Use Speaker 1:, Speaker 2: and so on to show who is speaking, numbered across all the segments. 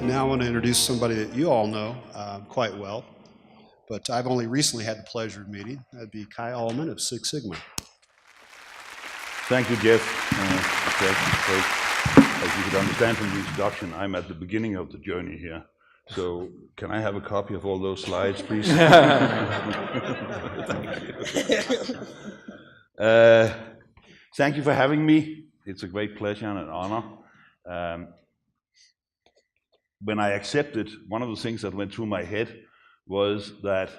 Speaker 1: Now I want to introduce somebody that you all know quite well, but I've only recently had the pleasure of meeting. That'd be Kai Ahlmann of Six Sigma.
Speaker 2: Thank you, Jeff. As you could understand from the introduction, I'm at the beginning of the journey here. So can I have a copy of all those slides, please? Thank you for having me. It's a great pleasure and an honor. When I accepted, one of the things that went through my head was that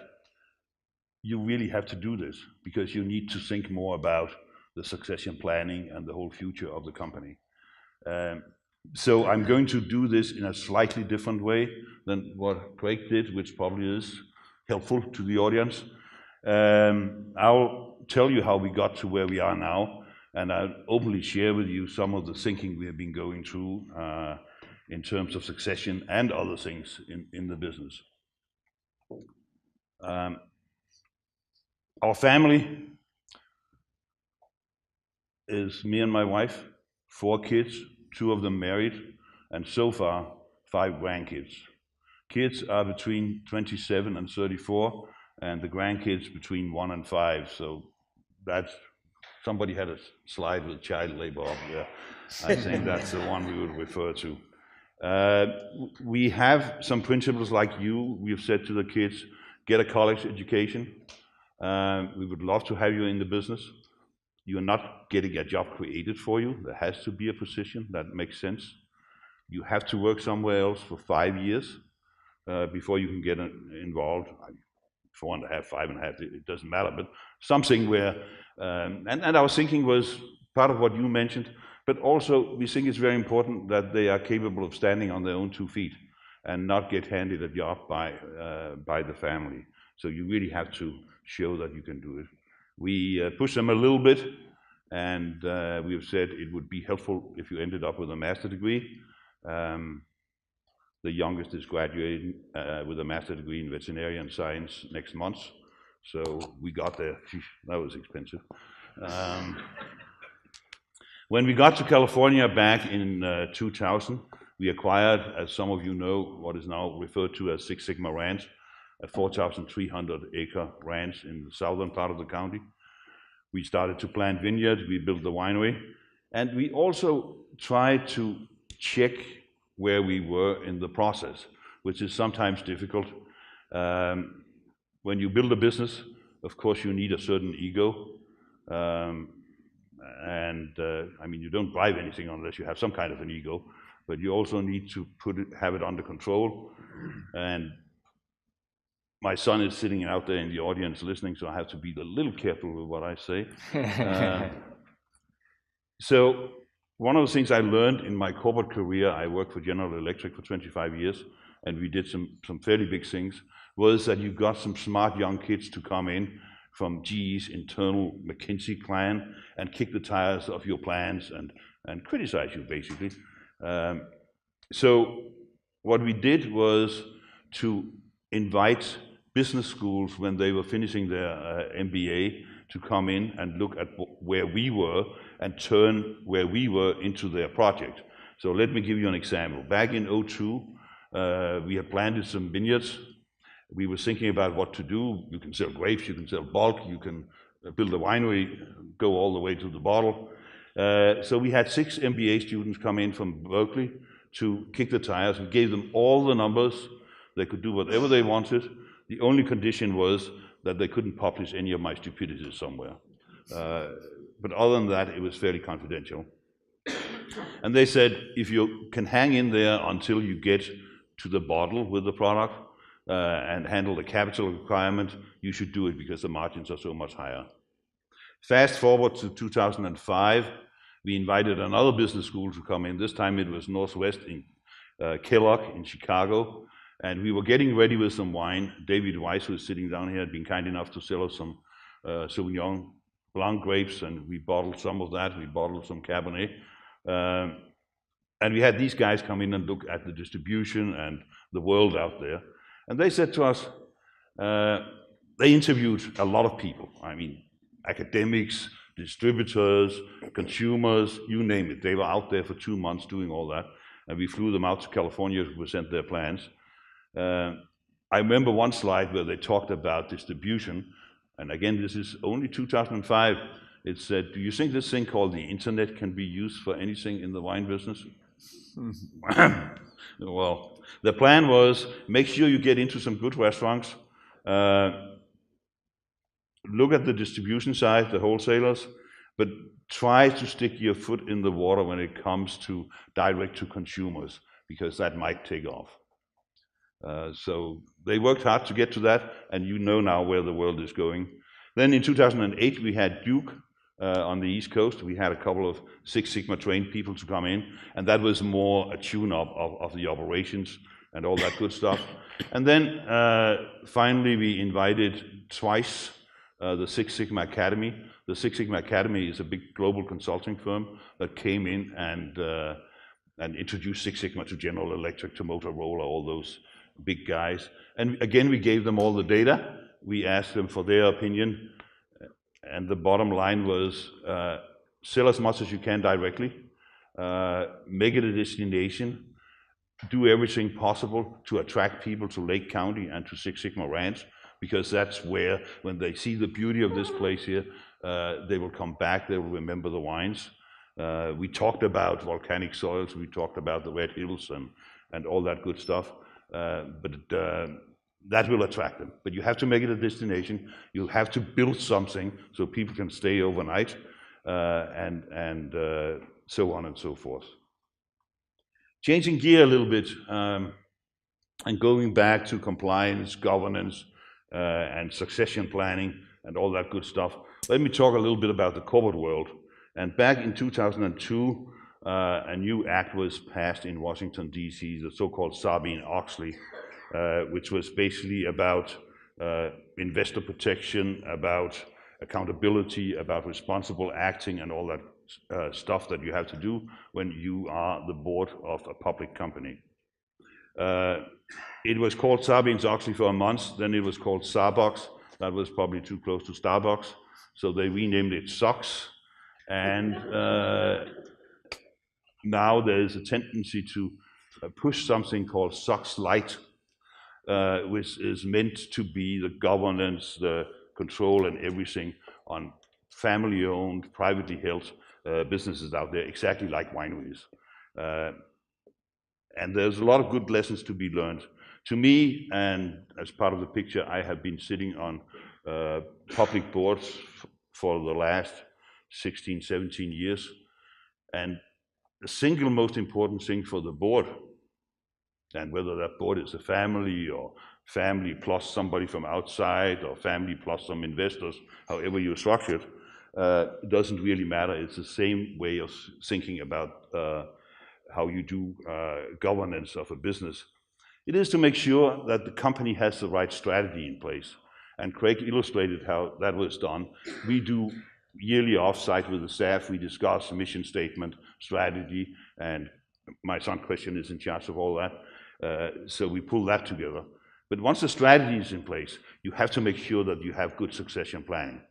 Speaker 2: you really have to do this because you need to think more about the succession planning and the whole future of the company. So I'm going to do this in a slightly different way than what Craig did, which probably is helpful to the audience. I'll tell you how we got to where we are now, and I'll openly share with you some of the thinking we have been going through in terms of succession and other things in the business. Our family is me and my wife, 4 kids, 2 of them married, and so far 5 grandkids. Kids are between 27 and 34, and the grandkids between 1 and 5. So that's, somebody had a slide with child labor up there. I think that's the one we would refer to. We have some principles like we have said to the kids, get a college education. We would love to have you in the business. You're not getting a job created for you. There has to be a position that makes sense. You have to work somewhere else for 5 years before you can get involved. 4.5, 5.5, it doesn't matter, but something where, and our thinking was part of what you mentioned, but also we think it's very important that they are capable of standing on their own 2 feet and not get handed a job by the family. So you really have to show that you can do it. We push them a little bit, and we have said it would be helpful if you ended up with a master's degree. The youngest is graduating with a master's degree in veterinarian science next month. So we got there. That was expensive. When we got to California back in 2000, we acquired, as some of you know, what is now referred to as Six Sigma Ranch, a 4,300-acre ranch in the southern part of the county. We started to plant vineyards, we built the winery, and we also tried to check where we were in the process, which is sometimes difficult. When you build a business, of course you need a certain ego, I mean, you don't drive anything unless you have some kind of an ego, but you also need to have it under control. And my son is sitting out there in the audience listening, so I have to be a little careful with what I say. So one of the things I learned in my corporate career, I worked for General Electric for 25 years, and we did some fairly big things, was that you got some smart young kids to come in from GE's internal McKinsey clan and kick the tires of your plans and criticize you, basically. So what we did was to invite business schools when they were finishing their MBA to come in and look at where we were and turn where we were into their project. So let me give you an example. Back in 2002, we had planted some vineyards. We were thinking about what to do. You can sell grapes, you can sell bulk, you can build a winery, go all the way to the bottle. So we had 6 MBA students come in from Berkeley to kick the tires. We gave them all the numbers. They could do whatever they wanted. The only condition was that they couldn't publish any of my stupidities somewhere. But other than that, it was fairly confidential. And they said, if you can hang in there until you get to the bottle with the product and handle the capital requirement, you should do it because the margins are so much higher. Fast forward to 2005, we invited another business school to come in. This time it was Northwest in Kellogg in Chicago. And we were getting ready with some wine. David Weiss, who is sitting down here, had been kind enough to sell us some Sauvignon Blanc grapes, and we bottled some of that. We bottled some Cabernet. And we had these guys come in and look at the distribution and the world out there. And they said to us, they interviewed a lot of people. I mean, academics, distributors, consumers, you name it. They were out there for 2 months doing all that. and we flew them out to California to present their plans. I remember one slide where they talked about distribution, and again, this is only 2005. It said, do you think this thing called the internet can be used for anything in the wine business? Well, the plan was, make sure you get into some good restaurants, look at the distribution side, the wholesalers, but try to stick your foot in the water when it comes to direct to consumers, because that might take off. So they worked hard to get to that, and you know now where the world is going. Then in 2008, we had Duke on the East Coast. We had a couple of Six Sigma trained people to come in, and that was more a tune-up of the operations and all that good stuff. And then finally, we invited twice the Six Sigma Academy. The Six Sigma Academy is a big global consulting firm that came in and introduced Six Sigma to General Electric, to Motorola, all those big guys. And again, we gave them all the data. We asked them for their opinion. And the bottom line was, sell as much as you can directly, make it a destination, do everything possible to attract people to Lake County and to Six Sigma Ranch, because that's where, when they see the beauty of this place here, they will come back, they will remember the wines. We talked about volcanic soils, we talked about the Red Hills and all that good stuff, but that will attract them. But you have to make it a destination, you have to build something so people can stay overnight, and so on and so forth. Changing gear a little bit, and going back to compliance, governance, and succession planning, and all that good stuff. Let me talk a little bit about the corporate world. And back in 2002, a new act was passed in Washington, D.C., the so-called Sarbanes-Oxley, which was basically about investor protection, about accountability, about responsible acting, and all that stuff that you have to do when you are the board of a public company. It was called Sarbanes-Oxley for a month, then it was called Starbucks. That was probably too close to Starbucks, so they renamed it SOX. And now there is a tendency to push something called SOX Light, which is meant to be the governance, the control and everything on family-owned, privately held businesses out there, exactly like wineries. And there's a lot of good lessons to be learned. To me, and as part of the picture, I have been sitting on public boards for the last 16, 17 years. And the single most important thing for the board, and whether that board is a family or family plus somebody from outside or family plus some investors, however you structure it, doesn't really matter. It's the same way of thinking about how you do governance of a business. It is to make sure that the company has the right strategy in place. And Craig illustrated how that was done. We do yearly offsite with the staff. We discuss mission statement, strategy, and my son Christian is in charge of all that. So we pull that together. But once the strategy is in place, you have to make sure that you have good succession planning.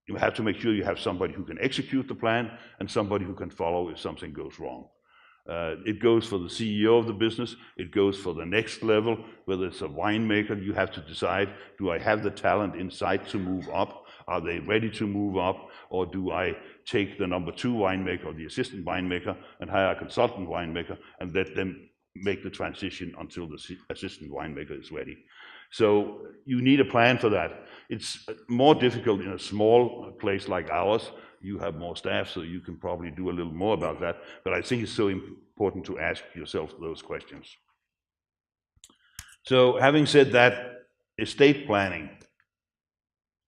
Speaker 2: You have to make sure you have somebody who can execute the plan and somebody who can follow if something goes wrong. It goes for the CEO of the business, it goes for the next level, whether it's a winemaker, you have to decide, do I have the talent inside to move up? Are they ready to move up? Or do I take the number 2 winemaker or the assistant winemaker and hire a consultant winemaker and let them make the transition until the assistant winemaker is ready? So you need a plan for that. It's more difficult in a small place like ours. You have more staff, so you can probably do a little more about that. But I think it's so important to ask yourself those questions. So having said that, estate planning.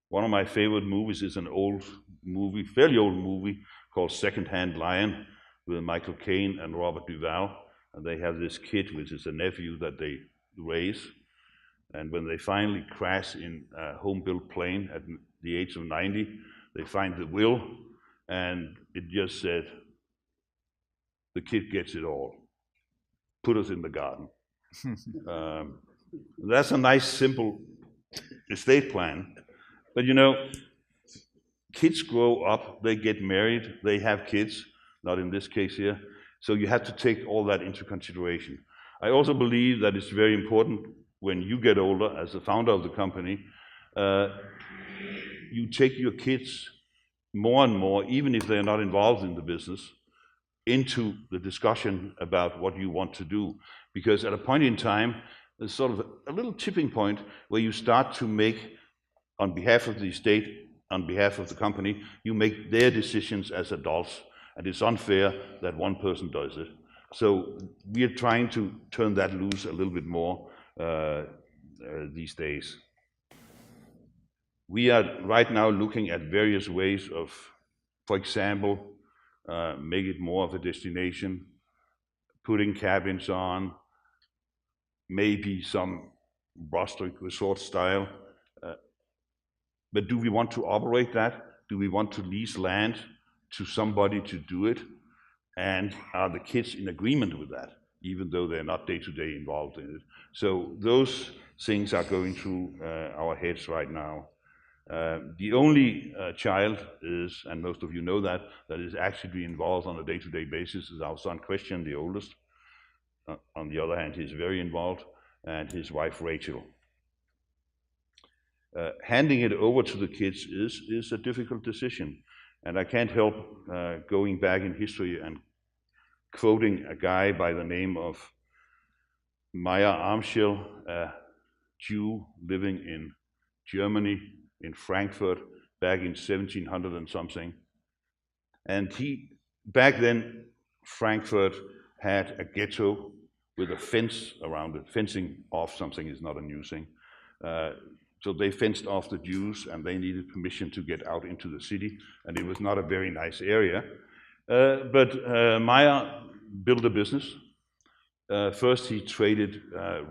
Speaker 2: One of my favorite movies is an old movie, fairly old movie, called Second-Hand Lion, with Michael Caine and Robert Duvall. And they have this kid, which is a nephew that they raise. And when they finally crash in a home-built plane at the age of 90, they find the will, and it just said, the kid gets it all. Put us in the garden. That's a nice, simple estate plan. But you know, kids grow up, they get married, they have kids, not in this case here, So you have to take all that into consideration. I also believe that it's very important when you get older, as the founder of the company, you take your kids more and more, even if they're not involved in the business, into the discussion about what you want to do. Because at a point in time, there's sort of a little tipping point where you start to make, on behalf of the estate, on behalf of the company, you make their decisions as adults, and it's unfair that one person does it. So we are trying to turn that loose a little bit more these days. We are right now looking at various ways of, for example, make it more of a destination, putting cabins on, maybe some rustic resort style. But do we want to operate that? Do we want to lease land to somebody to do it? And are the kids in agreement with that, even though they're not day-to-day involved in it? So those things are going through our heads right now. The only child is, and most of you know that is actually involved on a day-to-day basis is our son Christian, the oldest. On the other hand, he's very involved, and his wife Rachel. Handing it over to the kids is a difficult decision, and I can't help going back in history and quoting a guy by the name of Meyer Amschel, a Jew living in Germany, in Frankfurt, back in 1700 and something. And back then, Frankfurt had a ghetto with a fence around it. Fencing off something is not a new thing. So they fenced off the Jews, and they needed permission to get out into the city, and it was not a very nice area. But Meyer built a business. First he traded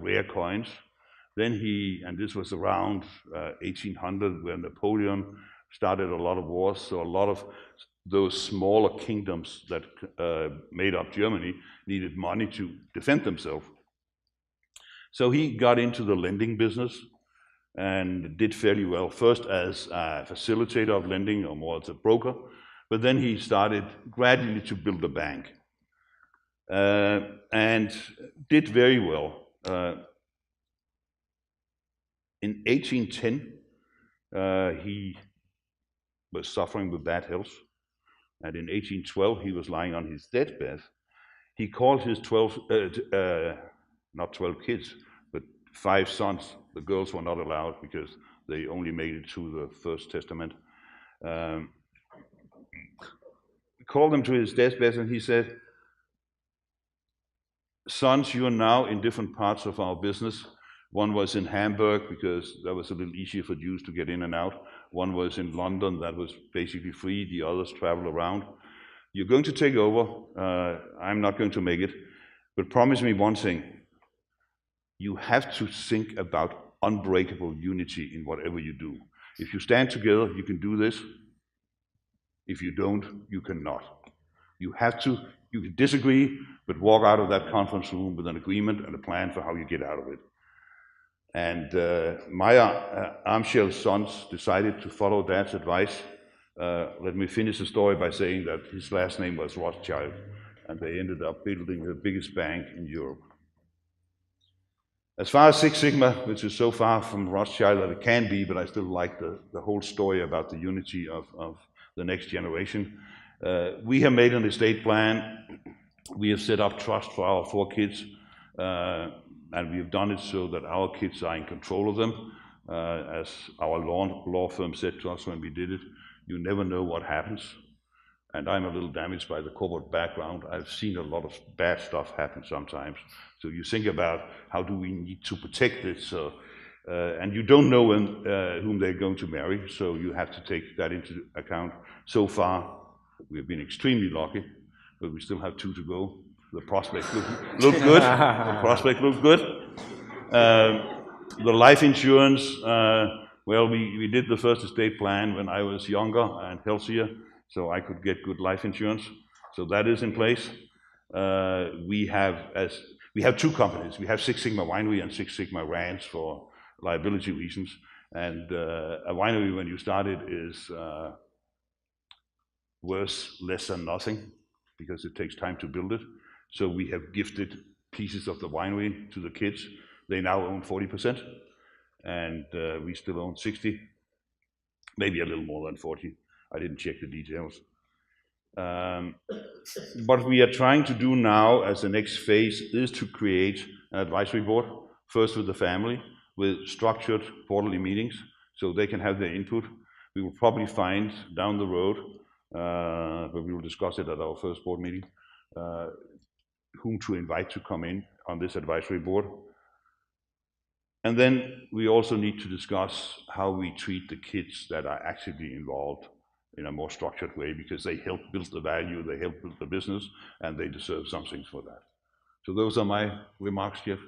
Speaker 2: rare coins. Then and this was around 1800, where Napoleon started a lot of wars, so a lot of those smaller kingdoms that made up Germany needed money to defend themselves. So he got into the lending business and did fairly well, first as a facilitator of lending, or more as a broker, but then he started gradually to build a bank, and did very well. In 1810, he was suffering with bad health, and in 1812 he was lying on his deathbed. He called his not 12 kids, but 5 sons. The girls were not allowed because they only made it to the First Testament. Called them to his deathbed, and he said, "Sons, you are now in different parts of our business. One was in Hamburg, because that was a little easier for Jews to get in and out. One was in London, that was basically free. The others travel around. You're going to take over. I'm not going to make it. But promise me one thing. You have to think about unbreakable unity in whatever you do. If you stand together, you can do this. If you don't, you cannot. You can disagree, but walk out of that conference room with an agreement and a plan for how you get out of it." And Meyer Amschel's sons decided to follow Dad's advice. Let me finish the story by saying that his last name was Rothschild, and they ended up building the biggest bank in Europe. As far as Six Sigma, which is so far from Rothschild that it can be, but I still like the whole story about the unity of the next generation. We have made an estate plan. We have set up trust for our 4 kids, and we have done it so that our kids are in control of them. As our law firm said to us when we did it, you never know what happens. And I'm a little damaged by the corporate background. I've seen a lot of bad stuff happen sometimes. So you think about, how do we need to protect this? And you don't know whom they're going to marry, so you have to take that into account. So far, we've been extremely lucky, but we still have 2 to go. The prospects look good. The prospects look good. The life insurance, well, we did the first estate plan when I was younger and healthier, so I could get good life insurance. So that is in place. We have 2 companies. We have Six Sigma Winery and Six Sigma Ranch for liability reasons. And a winery, when you start it, is worth less than nothing, because it takes time to build it. So we have gifted pieces of the winery to the kids. They now own 40%, and we still own 60, maybe a little more than 40. I didn't check the details. What we are trying to do now as the next phase is to create an advisory board, first with the family, with structured quarterly meetings, so they can have their input. We will probably find down the road, but we will discuss it at our first board meeting, whom to invite to come in on this advisory board. And then we also need to discuss how we treat the kids that are actively involved in a more structured way, because they help build the value, they help build the business, and they deserve something for that. So those are my remarks, Jeff.